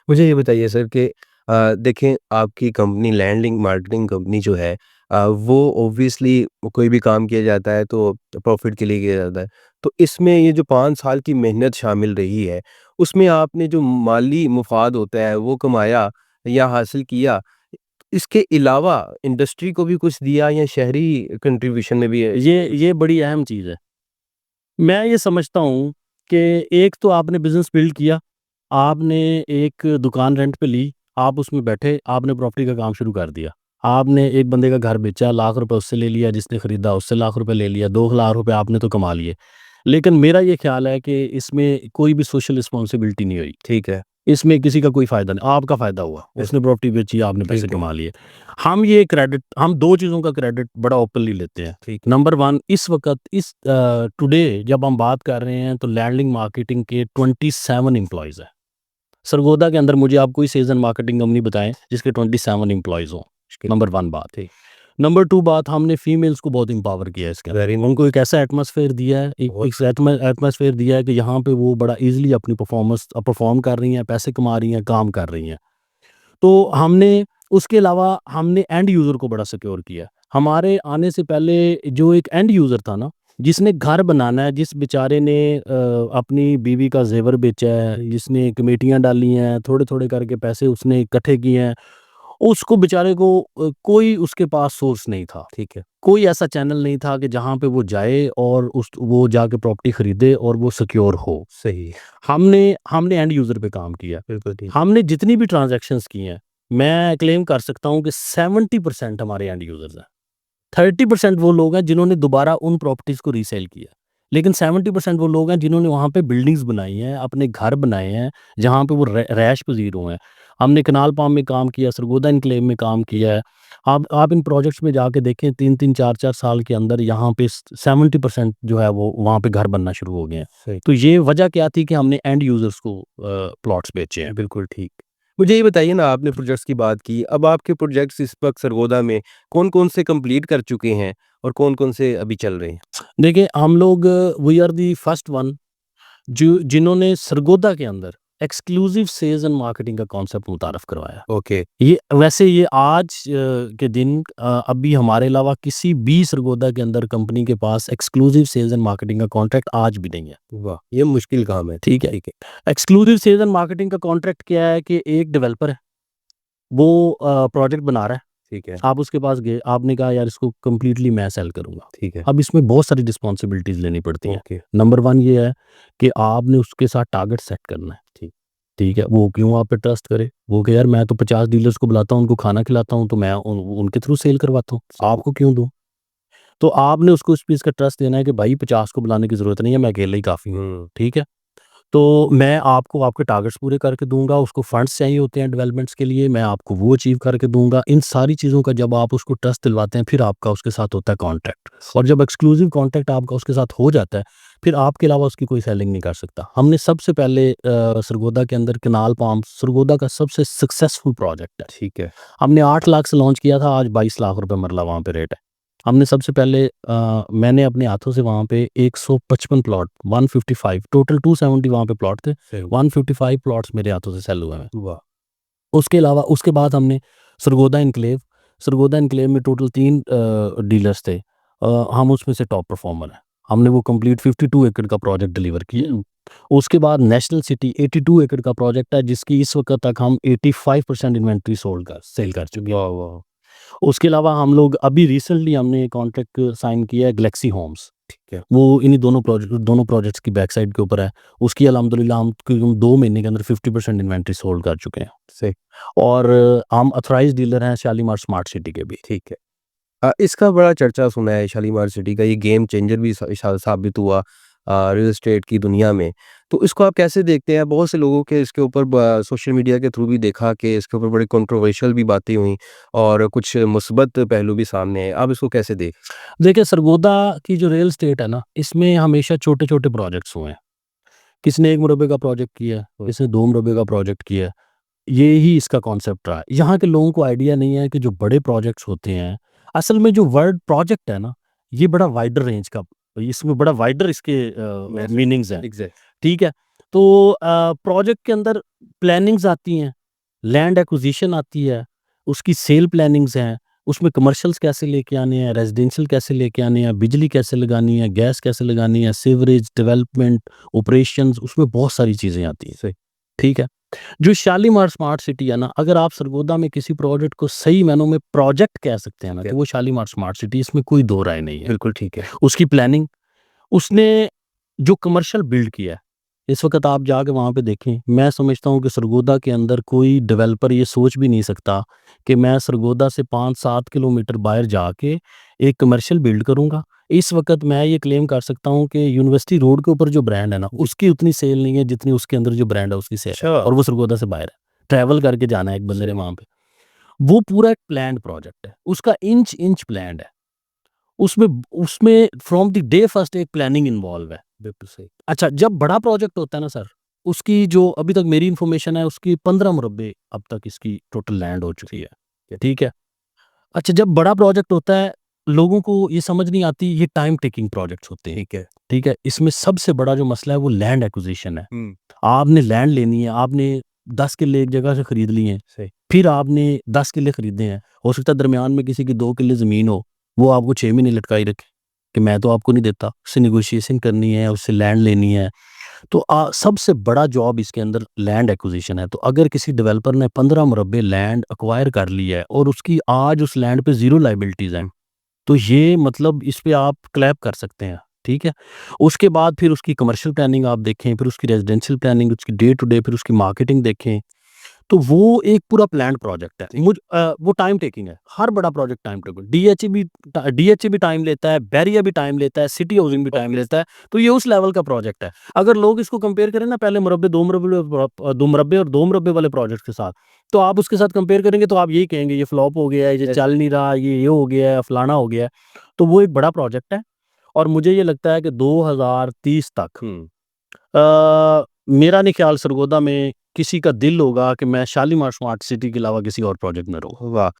मुझे ये बताइए सर कि देखें आपकी कंपनी लैंडलिंक मार्केटिंग कंपनी जो है वो ऑब्वियसली कोई भी काम किया जाता है तो प्रॉफिट के लिए किया जाता है। तो इसमें ये जो 5 साल की मेहनत शामिल रही है, उसमें आपने जो माली मुफ़ाद होता है वो कमाया या हासिल किया, इसके अलावा इंडस्ट्री को भी कुछ दिया या शहरी कंट्रीब्यूशन में भी है? ये बड़ी अहम चीज़ है। मैं ये समझता हूँ कि एक तो आपने बिज़नेस बिल्ड किया, आपने एक दुकान रेंट पे ली, आप उसमें बैठे, आपने प्रॉपर्टी का काम शुरू कर दिया। आपने एक बंदे का घर बेचा, लाख रुपए उससे ले लिया, जिसने खरीदा उससे लाख रुपए ले लिया, 2 लाख रुपए आपने तो कमा लिए। लेकिन मेरा ये ख़्याल है कि इसमें कोई भी सोशल रिस्पॉन्सिबिलिटी नहीं हुई। ठीक है, इसमें किसी का कोई फ़ायदा नहीं, आपका फ़ायदा हुआ। बिल्कुल, उसने प्रॉपर्टी बेची, आपने पैसे ठीक है, कमा लिए। हम 2 चीज़ों का क्रेडिट बड़ा ओपनली लेते हैं। ठीक है। नंबर 1 इस वक़्त टुडे जब हम बात कर रहे हैं तो लैंडलिंग मार्केटिंग के 27 एम्प्लॉइज़ हैं। सरगोदा के अंदर मुझे आप कोई सेल्स एंड मार्केटिंग कंपनी बताएँ जिसके 27 एम्प्लॉइज़ हों। मुश्किल नंबर 1 बात। ठीक, नंबर 2 बात हमने फीमेल्स को बहुत एम्पावर किया है इसके अंदर। वेरी उनको एक ऐसा एटमॉस्फेयर दिया है, एक बहुत एक एटमॉस्फेयर दिया है कि यहाँ पे वो बड़ा ईज़िली अपनी परफ़ॉर्म कर रही हैं, पैसे कमा रही हैं, काम कर रही हैं। तो हमने उसके अलावा हमने एंड यूज़र को बड़ा सिक्योर किया। हमारे आने से पहले जो एक एंड यूज़र था ना, जिसने घर बनाना है, जिस बेचारे ने अपनी बीवी का ज़ेवर बेचा है, जिसने कमेटियाँ डाली हैं, थोड़े-थोड़े करके पैसे उसने इकट्ठे किए हैं, उसको बेचारे को कोई उसके पास सोर्स नहीं था। ठीक है, कोई ऐसा चैनल नहीं था कि जहाँ पे वो जाए और उस वो जाके प्रॉपर्टी खरीदे और वो सिक्योर हो। सही है, हमने हमने एंड यूज़र पे काम किया। बिल्कुल ठीक, हमने जितनी भी ट्रांज़ैक्शंस की हैं, मैं क्लेम कर सकता हूँ कि 70% हमारे एंड यूज़र्स हैं। 30% वो लोग हैं जिन्होंने दोबारा उन प्रॉपर्टीज़ को रीसेल किया। लेकिन 70% वो लोग हैं जिन्होंने वहाँ पे बिल्डिंग्स बनाई हैं, अपने घर बनाए हैं, जहाँ पे वो रैश पज़ीर हुए हैं। हमने कनाल पाम में काम किया, सरगोदा एन्क्लेव में काम किया है। आप इन प्रोजेक्ट्स में जाके देखें 3-3 4-4 साल के अंदर यहाँ पे 70% जो है वो वहाँ पे घर बनना शुरू हो गए हैं। सही, तो ये वजह क्या थी कि हमने एंड यूज़र्स को प्लॉट्स बेचे हैं। बिल्कुल ठीक। मुझे ये बताइए ना आपने प्रोजेक्ट्स की बात की, अब आपके प्रोजेक्ट्स इस वक़्त सरगोदा में कौन-कौन से कंप्लीट कर चुके हैं और कौन-कौन से अभी चल रहे हैं? देखिए हम लोग we are the first one जो जिन्होंने सरगोदा के अंदर एक्सक्लूसिव सेल्स एंड मार्केटिंग का कॉन्सेप्ट मुतारफ़ करवाया। ओके, ये आज के दिन अभी हमारे अलावा किसी भी सरगोदा के अंदर कंपनी के पास एक्सक्लूसिव सेल्स एंड मार्केटिंग का कॉन्ट्रैक्ट आज भी नहीं है। वाह! ये मुश्किल काम है। ठीक है। ठीक है, एक्सक्लूसिव सेल्स एंड मार्केटिंग का कॉन्ट्रैक्ट क्या है कि एक डेवलपर है, वो प्रोजेक्ट बना रहा है, ठीक है, आप उसके पास गए, आपने कहा यार इसको कंप्लीटली मैं सेल करूँगा। ठीक है, अब इसमें बहुत सारी रिस्पॉन्सिबिलिटीज़ लेनी पड़ती हैं। ओके, नंबर 1 ये है कि आपने उसके साथ टारगेट सेट करना है। ठीक, ठीक है, वो क्यों आप पे ट्रस्ट करे? वो कहे यार मैं तो 50 डीलर्स को बुलाता हूँ, उनको खाना खिलाता हूँ, तो मैं उनके थ्रू सेल करवाता हूँ, सही, आपको क्यों दूँ? तो आपने उसको इस चीज़ का ट्रस्ट देना है कि भाई 50 को बुलाने की ज़रूरत नहीं है, मैं अकेले ही काफ़ी हूँ, हुँ, ठीक है? तो मैं आपको आपके टारगेट्स पूरे करके दूँगा, उसको फंड्स चाहिए होते हैं डेवलपमेंट्स के लिए, मैं आपको वो अचीव करके दूँगा। इन सारी चीज़ों का जब आप उसको ट्रस्ट दिलवाते हैं, फिर आपका उसके साथ होता है कॉन्ट्रैक्ट और जब एक्सक्लूसिव कॉन्ट्रैक्ट आपका उसके साथ हो जाता है, फिर आपके अलावा उसकी कोई सेलिंग नहीं कर सकता। हमने सबसे पहले सरगोदा के अंदर कैनाल पाम सरगोदा का सबसे सक्सेसफुल प्रोजेक्ट है। ठीक है, हमने 8 लाख से लॉन्च किया था, आज 22 लाख रुपए मरला वहाँ पे रेट है। हमने सबसे पहले मैंने अपने हाथों से वहाँ पे 155 प्लॉट 155 टोटल 270 वहाँ पे प्लॉट थे। सही, 155 प्लॉट्स मेरे हाथों से सेल हुए हैं। वाह! उसके अलावा उसके बाद हमने सरगोदा एन्क्लेव सरगोदा एन्क्लेव में टोटल 3 डीलर्स थे। हम उसमें से टॉप परफॉर्मर हैं। हमने वो कंप्लीट 52 एकड़ का प्रोजेक्ट डिलीवर किया। उसके बाद नेशनल सिटी 82 एकड़ का प्रोजेक्ट है जिसकी इस वक़्त तक हम 85% इन्वेंटरी सेल कर चुके हैं। वाह, वाह! उसके अलावा हम लोग अभी रिसेंटली हमने कॉन्ट्रैक्ट साइन किया है गैलेक्सी होम्स। ठीक है, वो इन्हीं दोनों प्रोजेक्ट्स की बैक साइड के ऊपर है। उसकी अल्हम्दुलिल्लाह हम 2 महीने के अंदर 50% इन्वेंटरी सोल्ड कर चुके हैं सही, और हम ऑथराइज़्ड डीलर हैं शालीमार स्मार्ट सिटी के भी। ठीक है। इसका बड़ा चर्चा सुना है शालीमार सिटी का, ये गेम चेंजर भी साबित हुआ रियल एस्टेट की दुनिया में। तो इसको आप कैसे देखते हैं? बहुत से लोगों के इसके ऊपर सोशल मीडिया के थ्रू भी देखा कि इसके ऊपर बड़ी कंट्रोवर्शियल भी बातें हुई और कुछ मुस्बत पहलू भी सामने आए। आप इसको कैसे देख देखिए सरगोदा की जो रियल एस्टेट है ना, इसमें हमेशा छोटे-छोटे प्रोजेक्ट्स हुए हैं। किसी ने 1 मुरब्बे का प्रोजेक्ट किया है, हुँ, किसी ने 2 मुरब्बे का प्रोजेक्ट किया है। ये ही इसका कॉन्सेप्ट रहा है। यहाँ के लोगों को आइडिया नहीं है कि जो बड़े प्रोजेक्ट्स होते हैं, असल में जो वर्ड प्रोजेक्ट है ना, ये बड़ा वाइडर रेंज का इसमें बड़ा वाइडर इसके मैसेज मीनिंग्स हैं, एग्ज़ैक्ट ठीक है? तो प्रोजेक्ट के अंदर प्लानिंग्स आती हैं, लैंड एक्विजिशन आती है, उसकी सेल प्लानिंग्स हैं, उसमें कमर्शियल्स कैसे लेके आने हैं, रेजिडेंशियल कैसे लेके आने हैं, बिजली कैसे लगानी है, गैस कैसे लगानी है, सीवरेज, डेवलपमेंट, ऑपरेशंस, उसमें बहुत सारी चीज़ें आती हैं। सही। ठीक है? जो शालीमार स्मार्ट सिटी है ना, अगर आप सरगोदा में किसी प्रोजेक्ट को सही मायनों में प्रोजेक्ट कह सकते हैं ना, ठीक है। तो वो शालीमार स्मार्ट सिटी, इसमें कोई दो राय नहीं है। बिल्कुल ठीक है। उसकी प्लानिंग, उसने जो कमर्शियल बिल्ड किया है, इस वक़्त आप जाके वहाँ पे देखें, मैं समझता हूँ कि सरगोदा के अंदर कोई डेवलपर ये सोच भी नहीं सकता कि मैं सरगोदा से 5-7 किलोमीटर बाहर जाके एक कमर्शियल बिल्ड करूँगा। इस वक़्त मैं ये क्लेम कर सकता हूँ कि यूनिवर्सिटी रोड के ऊपर जो ब्रांड है ना, उसकी उतनी सेल नहीं है जितनी उसके अंदर जो ब्रांड है उसकी सेल है, अच्छा। और वो सरगोदा से बाहर है। ट्रैवल करके जाना है एक बंदे ने सही। वहाँ पे। वो पूरा एक प्लान्ड प्रोजेक्ट है, उसका इंच-इंच प्लान्ड है। उसमें उसमें फ्रॉम द डे फर्स्ट एक प्लानिंग इन्वॉल्व है। बिल्कुल सही। अच्छा, जब बड़ा प्रोजेक्ट होता है ना सर, उसकी जो अभी तक मेरी इन्फॉर्मेशन है, उसकी 15 मुरब्बे अब तक इसकी टोटल लैंड हो चुकी है। ठीक है? अच्छा, जब बड़ा प्रोजेक्ट होता है, लोगों को ये समझ नहीं आती, ये टाइम टेकिंग प्रोजेक्ट्स होते हैं। ठीक है। ठीक है? इसमें सबसे बड़ा जो मसला है वो लैंड एक्विजिशन है। हुँ। आपने लैंड लेनी है, आपने 10 किल्ले एक जगह से खरीद लिए हैं, सही। फिर आपने 10 किल्ले खरीदे हैं। हो सकता है दरमियान में किसी की 2 किल्ले ज़मीन हो, वो आपको 6 महीने लटकाई रखे कि मैं तो आपको नहीं देता। उससे नेगोशिएशन करनी है, उससे लैंड लेनी है। तो सबसे बड़ा जॉब इसके अंदर लैंड एक्विजिशन है। तो अगर किसी डेवलपर ने 15 मुरब्बे लैंड एक्वायर कर ली है और उसकी आज उस लैंड पे ज़ीरो लायबिलिटीज़ हैं, तो ये मतलब इस पे आप क्लैप कर सकते हैं। ठीक है? उसके बाद फिर उसकी कमर्शियल प्लानिंग आप देखें, फिर उसकी रेजिडेंशियल प्लानिंग, उसकी डे टू डे, फिर उसकी मार्केटिंग देखें, तो वो एक पूरा प्लान्ड प्रोजेक्ट है। ठीक। वो टाइम टेकिंग है। हर बड़ा प्रोजेक्ट टाइम टेकिंग, डीएचए भी टाइम लेता है, बैरिया भी टाइम लेता है, सिटी हाउसिंग भी टाइम लेता है। तो ये उस लेवल का प्रोजेक्ट है। अगर लोग इसको कंपेयर करें ना पहले मुरब्बे, 2 मुरब्बे, 2 मुरब्बे और 2 मुरब्बे वाले प्रोजेक्ट के साथ, तो आप उसके साथ कंपेयर करेंगे तो आप यही कहेंगे ये फ्लॉप हो गया है, ये चल नहीं रहा, ये हो गया है, फलाना हो गया है। तो वो एक बड़ा प्रोजेक्ट है, और मुझे ये लगता है कि 2030 तक हुँ। मेरा नहीं ख्याल सरगोदा में किसी का दिल होगा कि मैं शालीमार स्मार्ट सिटी के अलावा किसी और प्रोजेक्ट में रहूँ। वाह!